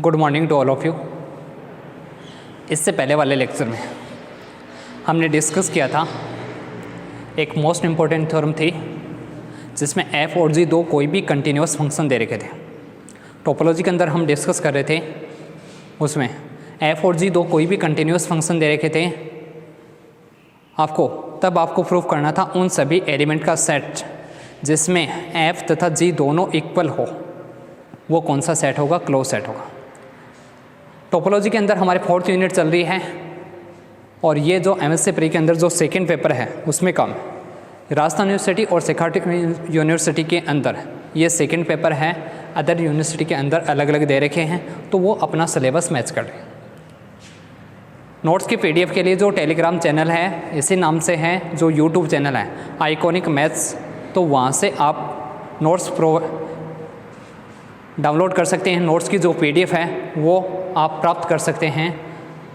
Good morning to all of you. इससे पहले वाले लेक्चर में हमने डिस्कस किया था एक मोस्ट इम्पॉर्टेंट थ्योरम थी जिसमें f और g दो कोई भी कंटिन्यूस फंक्शन दे रखे थे। टोपोलॉजी के अंदर हम डिस्कस कर रहे थे, उसमें f और g दो कोई भी कंटिन्यूस फंक्शन दे रखे थे। आपको प्रूफ करना था उन सभी एलिमेंट का सेट जिसमें f तथा g दोनों इक्वल हो, वो कौन सा सेट होगा? क्लोज सेट होगा। टोपोलॉजी के अंदर हमारे 4th यूनिट चल रही है और ये जो MSc प्री के अंदर जो सेकेंड पेपर है उसमें कम राजस्थान यूनिवर्सिटी और शेखावटी यूनिवर्सिटी के अंदर ये सेकेंड पेपर है, अदर यूनिवर्सिटी के अंदर अलग अलग दे रखे हैं, तो वो अपना सिलेबस मैच कर रहे हैं। नोट्स की PDF के लिए जो टेलीग्राम चैनल है इसी नाम से है, जो यूट्यूब चैनल है आइकॉनिक मैथ्स, तो वहाँ से आप नोट्स डाउनलोड कर सकते हैं। नोट्स की जो PDF है वो आप प्राप्त कर सकते हैं,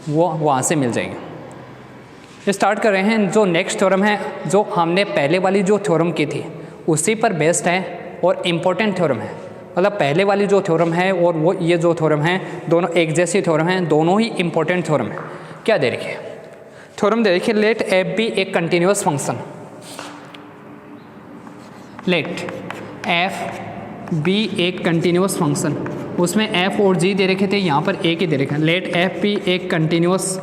वो वहाँ से मिल जाएंगे। स्टार्ट कर रहे हैं। जो नेक्स्ट थ्योरम है, जो हमने पहले वाली जो थ्योरम की थी उसी पर बेस्ड है और इम्पोर्टेंट थ्योरम है। मतलब पहले वाली जो थ्योरम है और वो ये जो थ्योरम है, दोनों एक जैसी थ्योरम है, दोनों ही इम्पोर्टेंट थ्योरम है। क्या दे रखिए? थ्योरम दे रखिए, लेट f बी एक continuous function. Let f be एक कंटिन्यूस फंक्शन, उसमें f और g दे रखे थे, यहाँ पर एक ही दे रखा है। लेट f बी एक कंटिन्यूस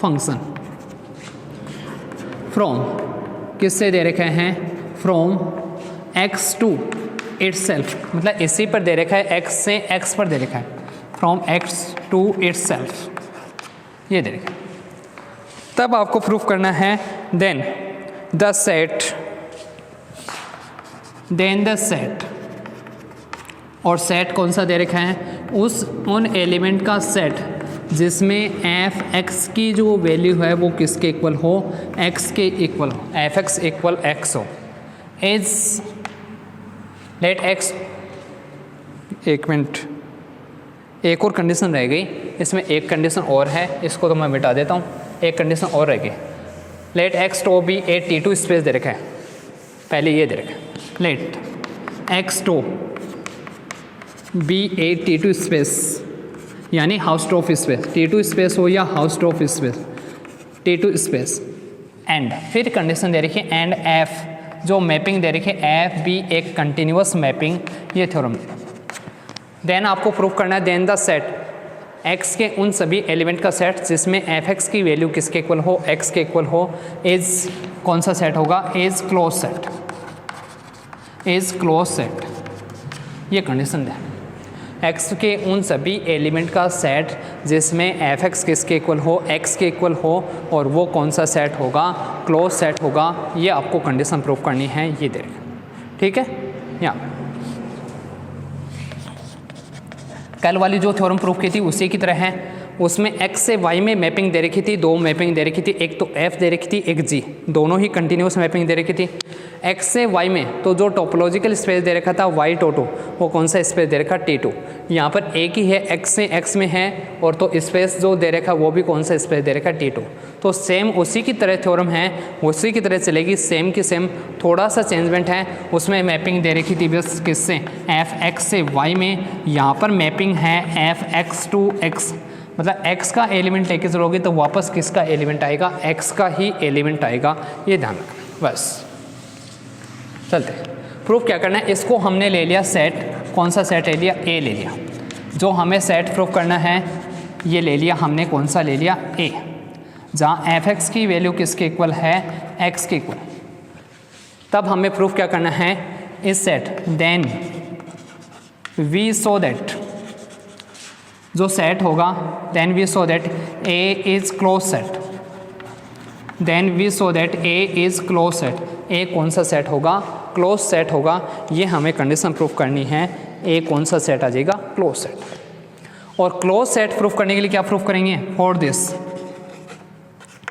फंक्शन फ्रॉम, किससे दे रखे हैं? फ्रॉम x टू इटसेल्फ, मतलब इसी पर दे रखा है, x से x पर दे रखा है। फ्रॉम x टू इटसेल्फ, ये दे रखा है। तब आपको प्रूफ करना है देन द सेट, और सेट कौन सा दे रखा है? उन एलिमेंट का सेट जिसमें f(x) की जो वैल्यू है वो किसके इक्वल हो? x के इक्वल हो, f(x) इक्वल x हो। इज लेट x, एक मिनट, एक और कंडीशन रह गई इसमें, एक कंडीशन और है, इसको तो मैं मिटा देता हूँ। एक कंडीशन और रह गई। Let x to be a T2 space दे रखा है, पहले ये दे रखा है। Let x to be a T2 space, यानी Hausdorff space, T2 space हो या Hausdorff space, T2 space. And फिर कंडीशन दे रखी है एंड f, जो मैपिंग दे रखी है f बी एक कंटिन्यूस मैपिंग, ये थ्योरम। देन आपको प्रूफ करना है देन द सेट x के उन सभी एलिमेंट का सेट जिसमें f(x) की वैल्यू किसके इक्वल हो? x के इक्वल हो। इज कौन सा सेट होगा? Is close set, is close set, ये कंडीशन है। x के उन सभी एलिमेंट का सेट जिसमें f(x) किसके इक्वल हो? x के इक्वल हो, और वो कौन सा सेट होगा? क्लोज सेट होगा। ये आपको कंडीशन प्रूफ करनी है, ये दे रखा, ठीक है। यहाँ कल वाली जो थ्योरम प्रूफ की थी उसी की तरह है, उसमें x से y में मैपिंग दे रखी थी, दो मैपिंग दे रखी थी, एक तो f दे रखी थी, एक g, दोनों ही कंटिन्यूस मैपिंग दे रखी थी। x से y में तो जो टोपोलॉजिकल स्पेस दे रखा था y टो, वो कौन सा स्पेस दे रखा? T2। यहाँ पर एक ही है, x से x में है, और तो स्पेस जो दे रखा वो भी कौन सा स्पेस दे रखा? T2। तो सेम उसी की तरह थ्योरम है, उसी की तरह चलेगी, सेम की सेम, थोड़ा सा चेंजमेंट है। उसमें मैपिंग दे रखी थी बस किससे? f(x) से y में, यहाँ पर मैपिंग है f(x) टू x, मतलब x का एलिमेंट लेके चलोगे तो वापस किसका एलिमेंट आएगा? x का ही एलिमेंट आएगा, ये ध्यान रखना। बस चलते प्रूफ क्या करना है। इसको हमने ले लिया सेट, कौन सा सेट ले लिया? A ले लिया। जो हमें सेट प्रूफ करना है ये ले लिया हमने, कौन सा ले लिया? A, जहाँ f(x) की वैल्यू किसके इक्वल है? x के इक्वल। तब हमें प्रूफ क्या करना है इस set. Then we show that, जो सेट होगा, then we show that A is close set, then we show that A is close set. A कौन सा सेट होगा? क्लोज सेट होगा। ये हमें कंडीशन प्रूफ करनी है, A कौन सा सेट आ जाएगा? Close set. और क्लोज सेट प्रूफ करने के लिए क्या प्रूफ करेंगे? फॉर दिस,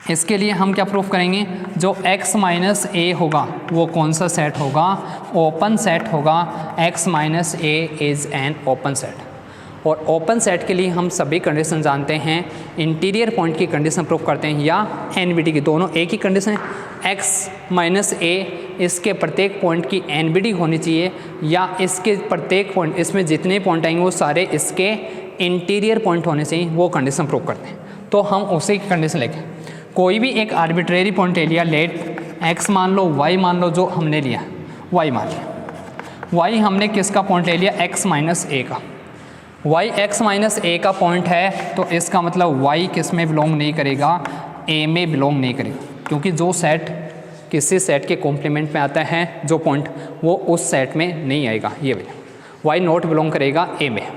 इसके लिए हम क्या प्रूफ करेंगे? जो x माइनस a होगा वो कौन सा सेट होगा? ओपन सेट होगा। x minus a is an open set. और ओपन सेट के लिए हम सभी कंडीशन जानते हैं, इंटीरियर पॉइंट की कंडीशन प्रूफ करते हैं या एनबीडी की, दोनों एक ही कंडीशन है। x माइनस a इसके प्रत्येक पॉइंट की एनबीडी होनी चाहिए, या इसके प्रत्येक पॉइंट, इसमें जितने पॉइंट आएंगे वो सारे इसके इंटीरियर पॉइंट होने चाहिए, वो कंडीशन प्रूव करते हैं। तो हम उसी की कंडीशन लेके कोई भी एक आर्बिट्रेरी पॉइंट ले लिया, लेट एक्स मान लो, वाई मान लो, जो हमने लिया वाई मान लिया, वाई हमने किसका पॉइंट ले लिया, एक्स माइनस ए का। वाई एक्स माइनस ए का पॉइंट है तो इसका मतलब वाई किस में बिलोंग नहीं करेगा, ए में बिलोंग नहीं करेगा, क्योंकि जो सेट किसी सेट के कॉम्प्लीमेंट में आता है जो पॉइंट, वो उस सेट में नहीं आएगा। ये वैल्यू वाई नॉट बिलोंग करेगा ए में।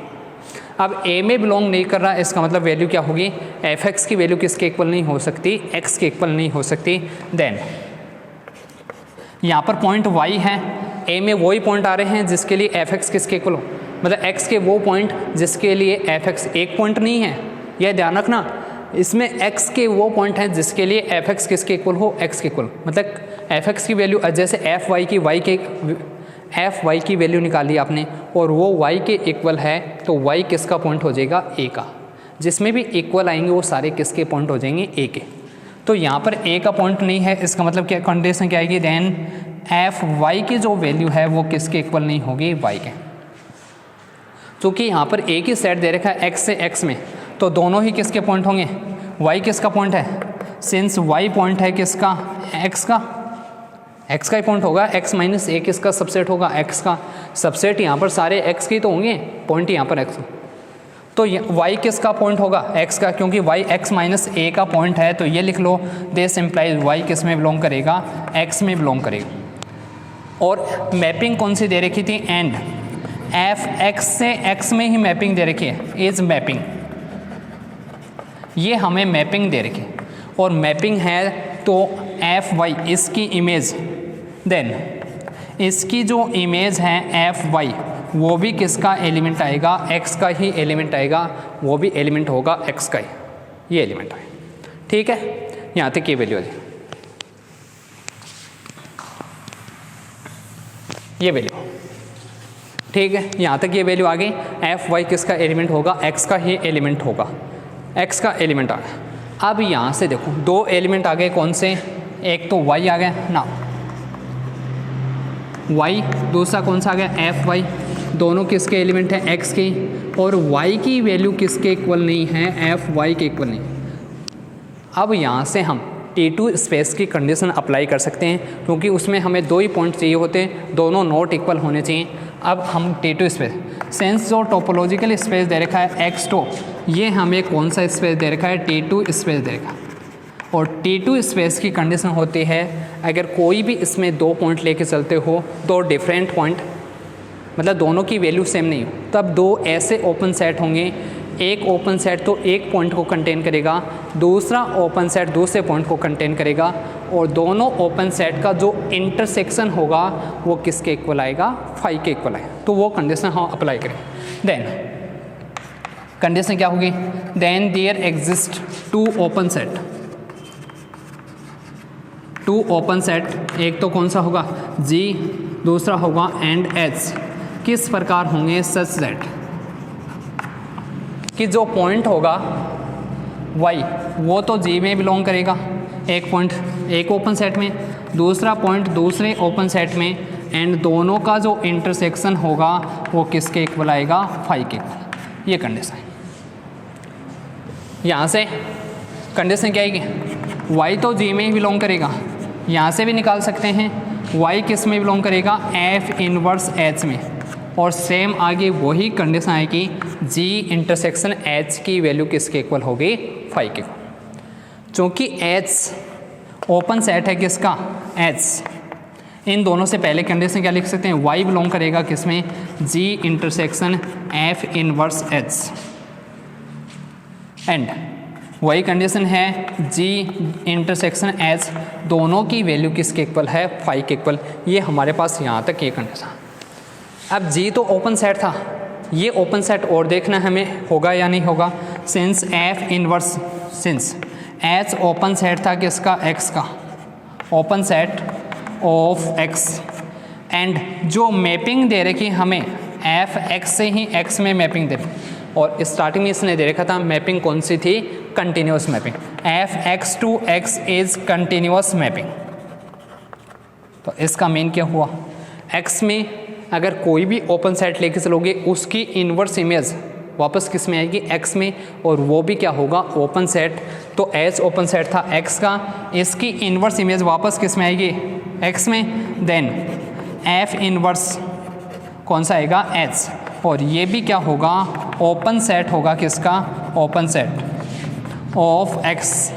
अब ए में बिलोंग नहीं कर रहा, इसका मतलब वैल्यू क्या होगी, एफ एक्स की वैल्यू किसके इक्वल नहीं हो सकती, एक्स के इक्वल नहीं हो सकती। देन यहाँ पर पॉइंट वाई है, ए में वही पॉइंट आ रहे हैं जिसके लिए एफ एक्स किसके इक्वल हो, मतलब एक्स के वो पॉइंट जिसके लिए एफ एक्स एक पॉइंट नहीं है। यह ध्यान रखना, इसमें एक्स के वो पॉइंट हैं जिसके लिए एफ एक्स किसके इक्वल हो, एक्स के इक्वल। मतलब एफ एक्स की वैल्यू जैसे एफ वाई की वैल्यू निकाली आपने और वो वाई के इक्वल है, तो वाई किसका पॉइंट हो जाएगा, ए का। जिसमें भी इक्वल आएंगे वो सारे किसके पॉइंट हो जाएंगे, ए के। तो यहाँ पर ए का पॉइंट नहीं है, इसका मतलब क्या कंडीशन क्या आएगी, देन एफ वाई की जो वैल्यू है वो किसके इक्वल नहीं होगी, वाई के। क्योंकि यहाँ पर ए की सेट दे रखा है एक्स से एक्स में, तो दोनों ही किसके पॉइंट होंगे, वाई किसका पॉइंट है, सिंस वाई पॉइंट है किसका, एक्स का, एक्स का ही पॉइंट होगा। एक्स माइनस ए किसका सबसेट होगा, एक्स का। सबसेट यहाँ पर सारे एक्स के ही तो होंगे, पॉइंट यहाँ पर एक्स। तो वाई किसका पॉइंट होगा, एक्स का, क्योंकि वाई एक्स माइनस ए का पॉइंट है, तो ये लिख लो दिस इम्प्लाइज वाई किस में बिलोंग करेगा, एक्स में बिलोंग करेगा। और मैपिंग कौन सी दे रखी थी, एंड एफ एक्स से एक्स में ही मैपिंग दे रखी है, इज मैपिंग। ये हमें मैपिंग दे रखी है और मैपिंग है तो एफ वाई इसकी इमेज, देन इसकी जो इमेज है एफ वाई वो भी किसका एलिमेंट आएगा, एक्स का ही एलिमेंट आएगा, वो भी एलिमेंट होगा एक्स का ही, ये एलिमेंट है। ठीक है, यहाँ तक ये वैल्यू आ जाए, ये वैल्यू, ठीक है, यहाँ तक ये वैल्यू आ गई। एफ वाई किसका एलिमेंट होगा, एक्स का ही एलिमेंट होगा, एक्स का एलिमेंट आ गया। अब यहाँ से देखो दो एलिमेंट आ गए, कौन से, एक तो वाई आ गया ना, वाई, दूसरा कौन सा आ गया, एफ वाई। दोनों किसके एलिमेंट हैं, एक्स के, और वाई की वैल्यू किसके इक्वल नहीं है, एफ वाई के इक्वल नहीं। अब यहाँ से हम T2 स्पेस की कंडीशन अप्लाई कर सकते हैं, क्योंकि उसमें हमें दो ही पॉइंट चाहिए होते हैं, दोनों नॉट इक्वल होने चाहिए। अब हम T2 स्पेस, सेंस जो टोपोलॉजिकल स्पेस दे रखा है x2, ये हमें कौन सा स्पेस दे रखा है, T2 स्पेस दे रखा है। और T2 स्पेस की कंडीशन होती है अगर कोई भी इसमें दो पॉइंट लेके चलते हो, दो डिफरेंट पॉइंट, मतलब दोनों की वैल्यू सेम नहीं हो, तब दो ऐसे ओपन सेट होंगे, एक ओपन सेट तो एक पॉइंट को कंटेन करेगा, दूसरा ओपन सेट दूसरे पॉइंट को कंटेन करेगा, और दोनों ओपन सेट का जो इंटरसेक्शन होगा वो किसके इक्वल आएगा, फाई के इक्वल आएगा। तो वो कंडीशन हम अप्लाई करें। देन कंडीशन क्या होगी, then there exist two open set, two open set, एक तो कौन सा होगा G, दूसरा होगा एंड H। किस प्रकार होंगे, सच दैट कि जो पॉइंट होगा y वो तो G में बिलोंग करेगा, एक पॉइंट एक ओपन सेट में, दूसरा पॉइंट दूसरे ओपन सेट में, एंड दोनों का जो इंटरसेक्शन होगा वो किसके इक्वल आएगा, फाई के इक्वल। ये कंडीशन है। यहाँ से कंडीशन क्या आएगी, y तो G में ही बिलोंग करेगा, यहाँ से भी निकाल सकते हैं y किस में बिलोंग करेगा, F इनवर्स H में, और सेम आगे वही कंडीशन आएगी G इंटरसेक्शन H की वैल्यू किसके इक्वल होगी, फाई के इक्वल। चूँकि H ओपन सेट है किसका, H, इन दोनों से पहले कंडीशन क्या लिख सकते हैं, y बिलोंग करेगा किसमें, G intersection F inverse H, and वही कंडीशन है G इंटरसेक्शन H, दोनों की वैल्यू किसके इक्वल है, फाई के इक्वल। ये हमारे पास यहाँ तक ये कंडीशन। अब G तो ओपन सेट था, ये ओपन सेट और देखना हमें होगा या नहीं होगा, since F inverse, since H open set था किसका, X का, open set of X, and जो मैपिंग दे रखी हमें F X से ही X में मैपिंग दे रखी, और स्टार्टिंग में इसने दे रखा था मैपिंग कौन सी थी, continuous mapping, F X to X is continuous mapping. तो इसका मेन क्या हुआ, X में अगर कोई भी ओपन सेट लेके चलोगे उसकी इन्वर्स इमेज वापस किस में आएगी, एक्स में, और वो भी क्या होगा, ओपन सेट। तो एच ओपन सेट था एक्स का, इसकी इन्वर्स इमेज वापस किस में आएगी, एक्स में। देन एफ इन्वर्स कौन सा आएगा, एच, और ये भी क्या होगा, ओपन सेट होगा, किसका, ओपन सेट ऑफ एक्स,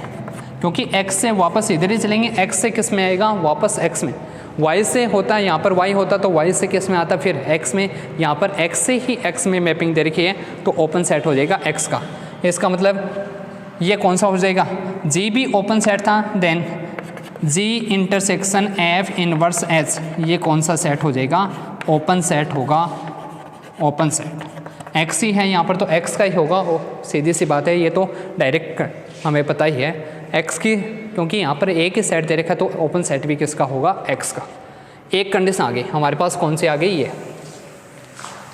क्योंकि एक्स से वापस इधर ही चलेंगे, एक्स से किस में आएगा, वापस एक्स में। वाई से होता है, यहाँ पर वाई होता तो वाई से किस में आता, फिर एक्स में, यहाँ पर एक्स से ही एक्स में मैपिंग दे रखी है तो ओपन सेट हो जाएगा एक्स का। इसका मतलब ये कौन सा हो जाएगा, जी भी ओपन सेट था, then G intersection F inverse H, ये कौन सा सेट हो जाएगा, ओपन सेट होगा, ओपन सेट। एक्स ही है यहाँ पर तो एक्स का ही होगा, और सीधी सी बात है, ये तो डायरेक्ट हमें पता ही है एक्स की, क्योंकि यहाँ पर एक ही सेट दे रखा है तो ओपन सेट भी किसका होगा, एक्स का। एक कंडीशन आ गई हमारे पास, कौन सी आ गई, ये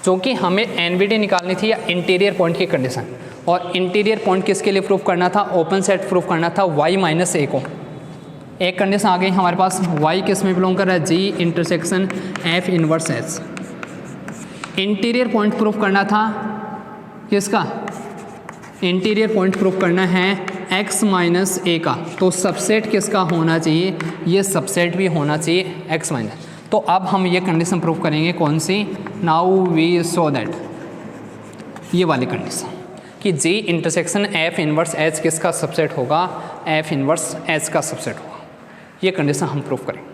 जो कि हमें एनवीडी निकालनी थी, या इंटीरियर पॉइंट की कंडीशन। और इंटीरियर पॉइंट किसके लिए प्रूफ करना था, ओपन सेट प्रूफ करना था y माइनस ए को। एक कंडीशन आ गई हमारे पास, y किस में बिलोंग कर रहा है, G intersection F inverse H. Interior point proof करना था किसका, इंटीरियर पॉइंट प्रूफ करना है x माइनस ए का, तो सबसेट किसका होना चाहिए, ये सबसेट भी होना चाहिए x माइनस। तो अब हम ये कंडीशन प्रूफ करेंगे, कौन सी, नाउ वी सो दैट, ये वाली कंडीशन कि G intersection F inverse H किसका सबसेट होगा, एफ इनवर्स एच का सबसेट होगा। ये कंडीशन हम प्रूफ करेंगे,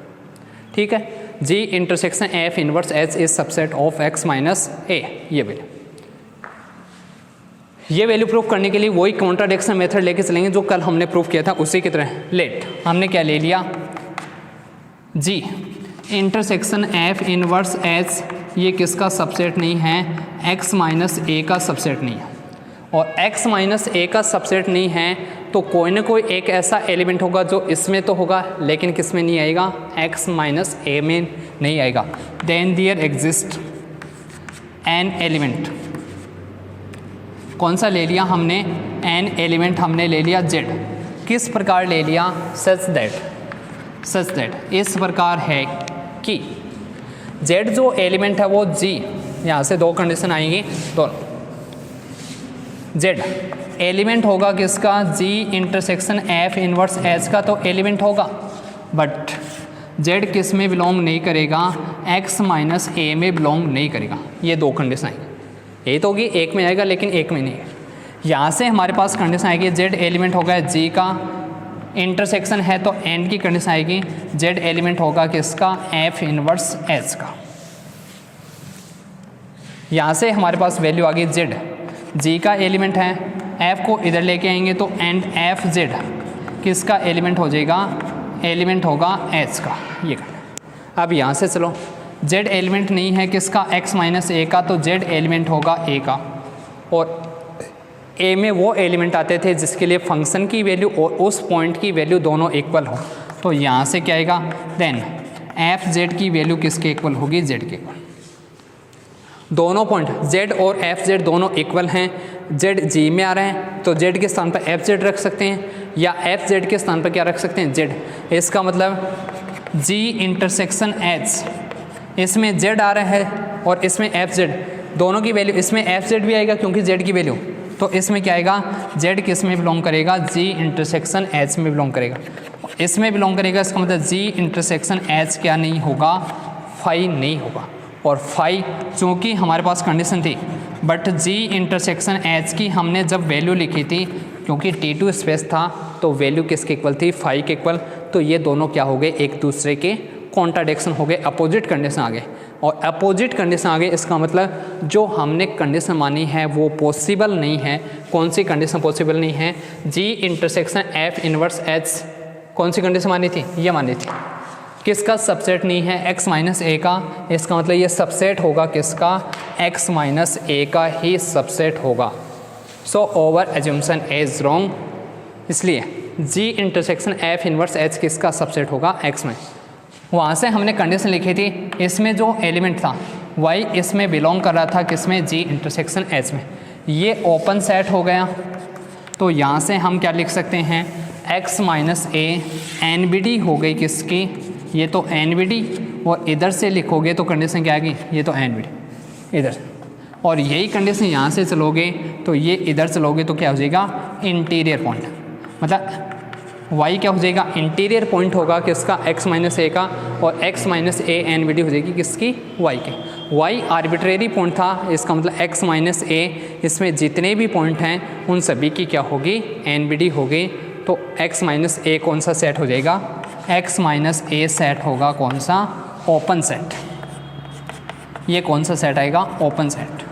ठीक है। G intersection F inverse H is subset of X minus A, ये वैल्यू प्रूफ करने के लिए वही कॉन्ट्राडिक्शन मेथड लेके चलेंगे जो कल हमने प्रूफ किया था, उसी की तरह। लेट हमने क्या ले लिया, जी इंटरसेक्शन एफ इनवर्स एच ये किसका सबसेट नहीं है, एक्स माइनस ए का सबसेट नहीं है। और x माइनस ए का सबसेट नहीं है तो कोई ना कोई एक ऐसा एलिमेंट होगा जो इसमें तो होगा लेकिन किस में नहीं आएगा, x माइनस ए में नहीं आएगा। Then there exist an element, कौन सा ले लिया हमने, एन एलिमेंट हमने ले लिया z। किस प्रकार ले लिया, सच दैट इस प्रकार है कि z जो एलिमेंट है वो g, यहाँ से दो कंडीशन आएंगी, दोनों z एलिमेंट होगा किसका, g intersection f inverse h का तो एलिमेंट होगा, बट z किस में बिलोंग नहीं करेगा, x माइनस ए में बिलोंग नहीं करेगा। ये दो कंडीशन आएगी, ये तो होगी एक में आएगा लेकिन एक में नहीं है। यहाँ से हमारे पास कंडीशन आएगी z एलिमेंट होगा g का, इंटरसेक्शन है तो एंड की कंडीशन आएगी, z एलिमेंट होगा किसका, f इनवर्स h का। यहाँ से हमारे पास वैल्यू आ गई z, g का एलिमेंट है, f को इधर लेके आएंगे तो एंड एफ जेड किसका एलिमेंट हो जाएगा, एलिमेंट होगा h का। ये करना। अब यहाँ से चलो, z एलिमेंट नहीं है किसका, x माइनस ए का, तो z एलिमेंट होगा a का। और a में वो एलिमेंट आते थे जिसके लिए फंक्शन की वैल्यू और उस पॉइंट की वैल्यू दोनों इक्वल हो, तो यहाँ से क्या आएगा, देन एफ जेड की वैल्यू किसके इक्वल होगी, z के इक्वल। दोनों पॉइंट z और एफ जेड दोनों इक्वल हैं, z g में आ रहे हैं तो z के स्थान पर एफ जेड रख सकते हैं, या एफ जेड के स्थान पर क्या रख सकते हैं, z। इसका मतलब g इंटरसेक्शन h, इसमें z आ रहा है और इसमें एफ जेड, दोनों की वैल्यू, इसमें एफ जेड भी आएगा क्योंकि z की वैल्यू, तो इसमें क्या आएगा, z किस में बिलोंग करेगा, g इंटरसेक्शन h में बिलोंग करेगा, इसमें बिलोंग करेगा। इसका मतलब g इंटरसेक्शन h क्या नहीं होगा, फाई नहीं होगा। और फाई चूँकि हमारे पास कंडीशन थी, बट g इंटरसेक्शन h की हमने जब वैल्यू लिखी थी, क्योंकि T2 स्पेस था तो वैल्यू किसके इक्वल थी, फाई के इक्वल, तो ये दोनों क्या हो गए, एक दूसरे के कॉन्ट्राडिक्शन हो गए, अपोजिट कंडीशन आ गए। और अपोजिट कंडीशन आ गए, इसका मतलब जो हमने कंडीशन मानी है वो पॉसिबल नहीं है। कौन सी कंडीशन पॉसिबल नहीं है, g intersection f inverse h, कौन सी कंडीशन मानी थी, ये मानी थी, किसका सबसेट नहीं है, x माइनस ए का। इसका मतलब ये सबसेट होगा किसका, x माइनस ए का ही सबसेट होगा। So over assumption is wrong. इसलिए g intersection f inverse h किसका सबसेट होगा, x में। वहाँ से हमने कंडीशन लिखी थी, इसमें जो एलिमेंट था y इसमें बिलोंग कर रहा था किसमें, g इंटरसेक्शन h में, ये ओपन सेट हो गया। तो यहाँ से हम क्या लिख सकते हैं, x माइनस ए NBD हो गई किसकी, ये तो NBD, और इधर से लिखोगे तो कंडीशन क्या आएगी, ये तो NBD इधर, और यही कंडीशन यहाँ से चलोगे तो ये इधर चलोगे तो क्या हो जाएगा, इंटीरियर पॉइंट। मतलब y क्या हो जाएगा, इंटीरियर पॉइंट होगा किसका, x माइनस ए का, और x minus A N B D हो जाएगी किसकी, y के। y आर्बिट्रेरी पॉइंट था, इसका मतलब x माइनस ए, इसमें जितने भी पॉइंट हैं उन सभी की क्या होगी, एन बी डी होगी। तो x माइनस ए कौन सा सेट हो जाएगा, x माइनस ए सेट होगा कौन सा, ओपन सेट। ये कौन सा सेट आएगा, ओपन सेट।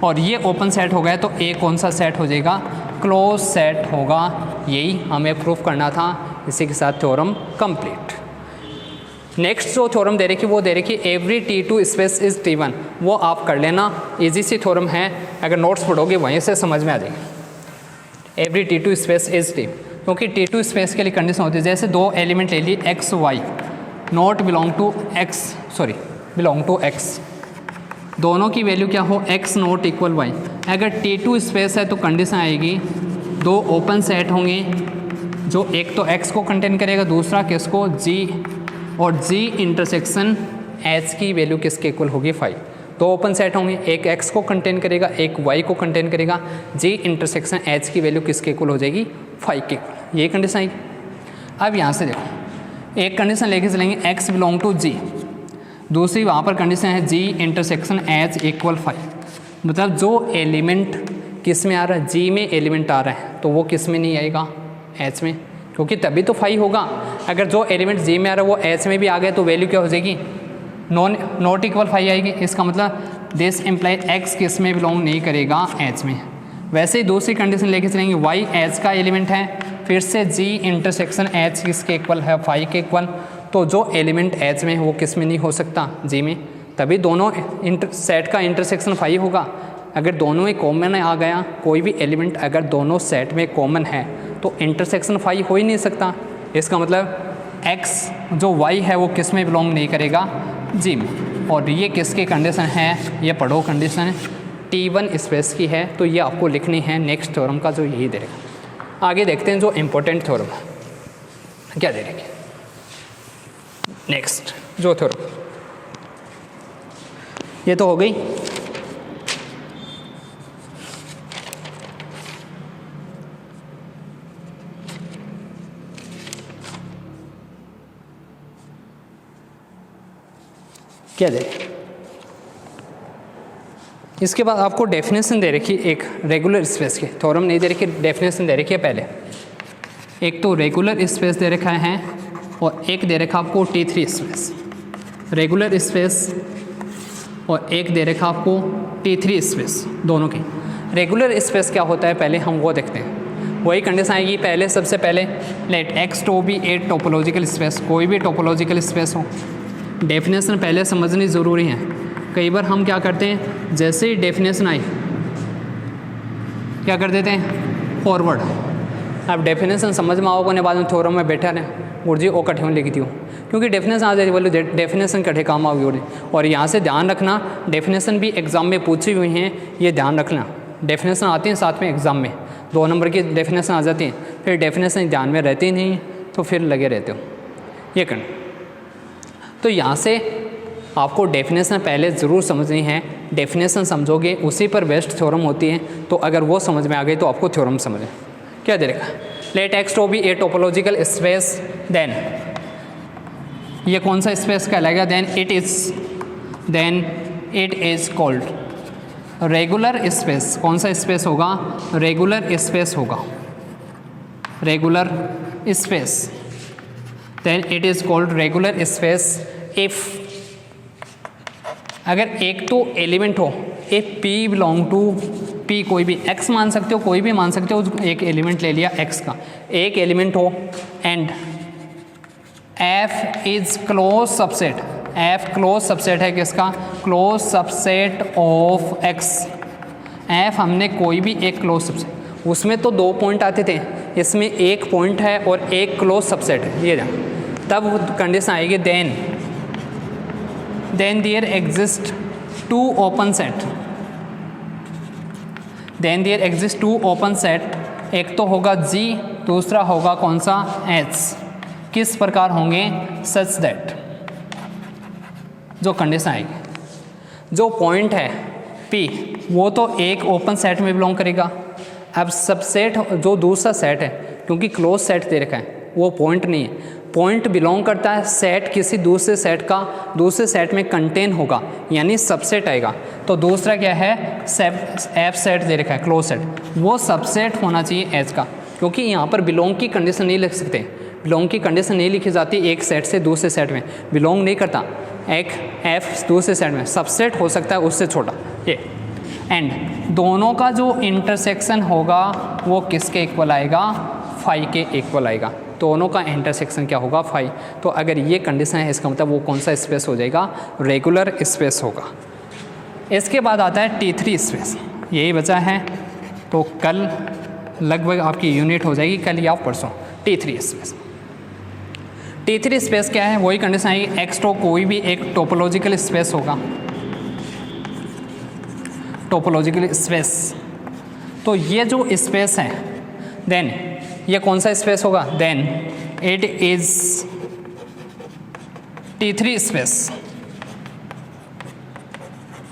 और ये ओपन सेट हो गया तो ए कौन सा सेट हो जाएगा, क्लोज सेट होगा। यही हमें प्रूफ करना था। इसी के साथ थ्योरम कंप्लीट। नेक्स्ट जो थ्योरम दे रखी वो दे रखी every T2 space is T1, वो आप कर लेना, इजी सी थ्योरम है, अगर नोट्स पढ़ोगे वहीं से समझ में आ जाएगी। Every T2 space is T, क्योंकि T2 स्पेस के लिए कंडीशन होती है जैसे दो एलिमेंट ले ली x y not belong to x, दोनों की वैल्यू क्या हो, x नॉट इक्वल y। अगर T2 स्पेस है तो कंडीशन आएगी दो ओपन सेट होंगे, जो एक तो x को कंटेन करेगा, दूसरा किसको, g, और g इंटरसेक्शन h की वैल्यू किसके इक्वल होगी, 5। दो ओपन सेट होंगे, एक x को कंटेन करेगा, एक y को कंटेन करेगा, g इंटरसेक्शन h की वैल्यू किसके इक्वल हो जाएगी, 5 के इक्वल। ये कंडीशन आएगी। अब यहाँ से देखो, एक कंडीशन लेके चलेंगे x बिलोंग टू g, दूसरी वहाँ पर कंडीशन है g इंटरसेक्शन h इक्वल 5। मतलब जो एलिमेंट किस में आ रहा है, g में एलिमेंट आ रहा है, तो वो किस में नहीं आएगा, h में, क्योंकि तभी तो 5 होगा। अगर जो एलिमेंट g में आ रहा है वो h में भी आ गया तो वैल्यू क्या हो जाएगी, नॉट इक्वल 5 आएगी। इसका मतलब दिस इम्प्लाई x किस में बिलोंग नहीं करेगा, h में। वैसे ही दूसरी कंडीशन लेके चलेंगे, y h का एलिमेंट है, फिर से g इंटरसेक्शन h किसके इक्वल है, 5 के इक्वल। तो जो एलिमेंट h में है वो किस में नहीं हो सकता, g में, तभी दोनों सेट का इंटरसेक्शन 5 होगा। अगर दोनों में कॉमन आ गया, कोई भी एलिमेंट अगर दोनों सेट में कॉमन है तो इंटरसेक्शन 5 हो ही नहीं सकता। इसका मतलब x जो y है वो किस में बिलोंग नहीं करेगा, g में। और ये किसकी कंडीशन है, ये पढ़ो कंडीशन T1 स्पेस की है, तो ये आपको लिखनी है नेक्स्ट थ्योरम का, जो यही दे रहा। आगे देखते हैं जो इम्पोर्टेंट थ्योरम है क्या दे रही। नेक्स्ट जो थ्योरम, ये तो हो गई। क्या दे, इसके बाद आपको डेफिनेशन दे रखी एक रेगुलर स्पेस की, थ्योरम नहीं दे रखी, डेफिनेशन दे रखी है। पहले एक तो रेगुलर स्पेस दे रखा है और एक दे रखा आपको T3 स्पेस, रेगुलर स्पेस, और एक दे रखा आपको T3 स्पेस। दोनों की रेगुलर स्पेस क्या होता है पहले हम वो देखते हैं। वही कंडीशन आएगी, पहले सबसे पहले let x to be a topological space, कोई भी टोपोलॉजिकल स्पेस हो। डेफिनेशन पहले समझनी ज़रूरी है। कई बार हम क्या करते हैं, जैसे ही डेफिनेशन आई क्या कर देते हैं, फॉरवर्ड। अब डेफिनेशन समझ में आओगे ने बाद में थ्योरम में बैठा रहे गुरजी ओ कठे लिखती हूँ, क्योंकि डेफिनेशन आ जाएगी, बोलो डेफिनेशन कठे काम आओगी गुरजी। और यहाँ से ध्यान रखना, डेफिनेशन भी एग्ज़ाम में पूछी हुई हैं, ये ध्यान रखना। डेफिनेशन आती हैं साथ में एग्ज़ाम में, 2 नंबर की डेफिनेशन आ जाती हैं, फिर डेफिनेशन ध्यान में रहती नहीं तो फिर लगे रहते हो। ये करना, तो यहाँ से आपको डेफिनेशन पहले ज़रूर समझनी है। डेफिनेशन समझोगे उसी पर बेस्ट थ्योरम होती है, तो अगर वो समझ में आ गई तो आपको थ्योरम समझ क्या देगा। Let X to be a topological space, then ये कौन सा स्पेस कहलाएगा, then it is called regular space. कौन सा स्पेस होगा, रेगुलर स्पेस होगा, regular space. Then it is called regular space if, अगर एक तो एलिमेंट हो, if P belong to P, कोई भी x मान सकते हो, कोई भी मान सकते हो, एक एलिमेंट ले लिया x का, एक एलिमेंट हो, and F is close subset, F close subset है किसका, close subset of x। F हमने कोई भी एक क्लोज सबसेट, उसमें तो 2 पॉइंट आते थे, इसमें एक पॉइंट है और एक क्लोज सबसेट है, ये जान, तब कंडीशन आएगी then there exist 2 open set, then there exist 2 open set. एक तो होगा G, दूसरा होगा कौन सा, H। किस प्रकार होंगे, सच दैट, जो कंडीशन आएगी, जो पॉइंट है P वो तो एक ओपन सेट में बिलोंग करेगा। अब सबसेट जो दूसरा सेट है, क्योंकि क्लोज सेट दे रखा है, वो पॉइंट नहीं है, पॉइंट बिलोंग करता है सेट किसी दूसरे सेट का, दूसरे सेट में कंटेन होगा, यानी सबसेट आएगा। तो दूसरा क्या है, एफ सेट दे रखा है क्लोज सेट, वो सबसेट होना चाहिए एच का, क्योंकि यहाँ पर बिलोंग की कंडीशन नहीं लिख सकते, बिलोंग की कंडीशन नहीं लिखी जाती एक सेट से दूसरे सेट में, बिलोंग नहीं करता एक एफ दूसरे सेट में, सबसेट हो सकता है उससे छोटा ये। एंड दोनों का जो इंटरसेक्शन होगा वो किसके इक्वल आएगा, फाई के इक्वल आएगा। दोनों का इंटरसेक्शन क्या होगा, फाई। तो अगर ये कंडीशन है इसका मतलब वो कौन सा स्पेस हो जाएगा, रेगुलर स्पेस होगा। इसके बाद आता है T3 स्पेस, यही बचा है। तो कल लगभग आपकी यूनिट हो जाएगी, कल या परसों। T3 स्पेस, T3 स्पेस क्या है, वही कंडीशन आएगी, एक्स तो कोई भी एक टोपोलॉजिकल स्पेस होगा, टोपोलॉजिकल स्पेस। तो ये जो स्पेस है, देन ये कौन सा स्पेस होगा, then it is T3 space.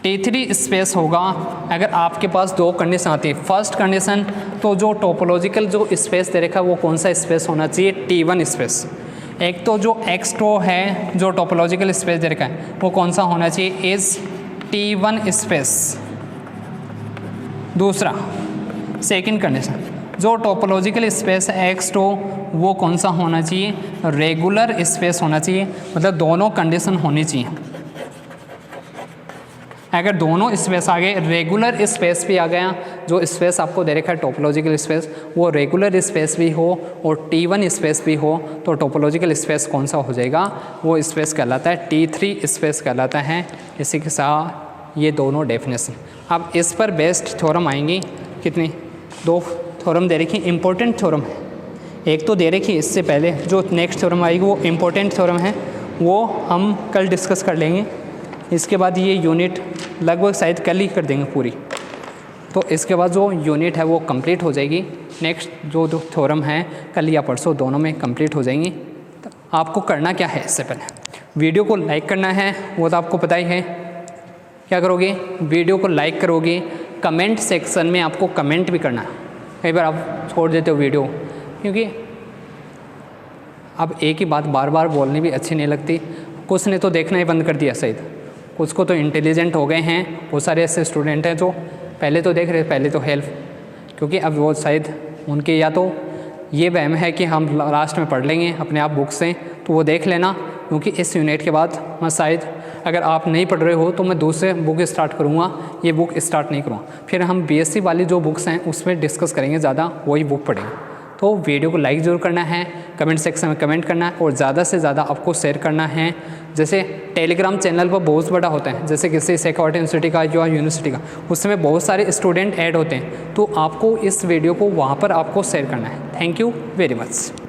T3 space होगा अगर आपके पास दो कंडीशन आती है। फर्स्ट कंडीशन तो जो टोपोलॉजिकल जो स्पेस दे रखा है वो कौन सा स्पेस होना चाहिए, T1 स्पेस। एक तो जो एक्सट्रो है जो टोपोलॉजिकल स्पेस दे रखा है वो कौन सा होना चाहिए, इज T1 स्पेस। दूसरा सेकंड कंडीशन जो टोपोलॉजिकल स्पेस है एक्स2 वो कौन सा होना चाहिए, रेगुलर स्पेस होना चाहिए। मतलब दोनों कंडीशन होनी चाहिए। अगर दोनों स्पेस आ गए, रेगुलर स्पेस भी आ गया, जो स्पेस आपको दे रखा है टोपोलॉजिकल स्पेस वो रेगुलर स्पेस भी हो और T1 स्पेस भी हो, तो टोपोलॉजिकल स्पेस कौन सा हो जाएगा, वो स्पेस कहलाता है T3 स्पेस कहलाता है। इसी के साथ ये दोनों डेफिनेशन। अब इस पर बेस्ड थ्योरम आएंगी, कितनी, दो थ्योरम दे रखी, इंपॉर्टेंट थ्योरम है। एक तो दे रखी, इससे पहले जो नेक्स्ट थ्योरम आएगी वो इंपॉर्टेंट थ्योरम है, वो हम कल डिस्कस कर लेंगे। इसके बाद ये यूनिट लगभग शायद कल ही कर देंगे पूरी। तो इसके बाद जो यूनिट है वो कंप्लीट हो जाएगी। नेक्स्ट जो थ्योरम है कल या परसों दोनों में कंप्लीट हो जाएंगी। तो आपको करना क्या है, इससे पहले वीडियो को लाइक करना है, वो तो आपको पता ही है। क्या करोगे, वीडियो को लाइक करोगे, कमेंट सेक्शन में आपको कमेंट भी करना है। कई बार आप छोड़ देते हो वीडियो, क्योंकि अब एक ही बात बार बार बोलनी भी अच्छी नहीं लगती। कुछ ने तो देखना ही बंद कर दिया शायद, कुछ को तो इंटेलिजेंट हो गए हैं। बहुत सारे ऐसे स्टूडेंट हैं जो पहले तो देख रहे, पहले तो हेल्प, क्योंकि अब वो शायद उनके या तो ये वहम है कि हम लास्ट में पढ़ लेंगे अपने आप बुक से, तो वो देख लेना। क्योंकि इस यूनिट के बाद मैं शायद अगर आप नहीं पढ़ रहे हो तो मैं दूसरे बुक स्टार्ट करूँगा, ये बुक स्टार्ट नहीं करूँगा। फिर हम BSc वाली जो बुक्स हैं उसमें डिस्कस करेंगे, ज़्यादा वही बुक पढ़ेंगे। तो वीडियो को लाइक ज़रूर करना है, कमेंट सेक्शन में कमेंट करना है और ज़्यादा से ज़्यादा आपको शेयर करना है। जैसे टेलीग्राम चैनल पर बहुत बड़ा होता है, जैसे किसी शेखावत यूनिवर्सिटी का या यूनिवर्सिटी का, उसमें बहुत सारे स्टूडेंट ऐड होते हैं, तो आपको इस वीडियो को वहाँ पर आपको शेयर करना है। Thank you very much.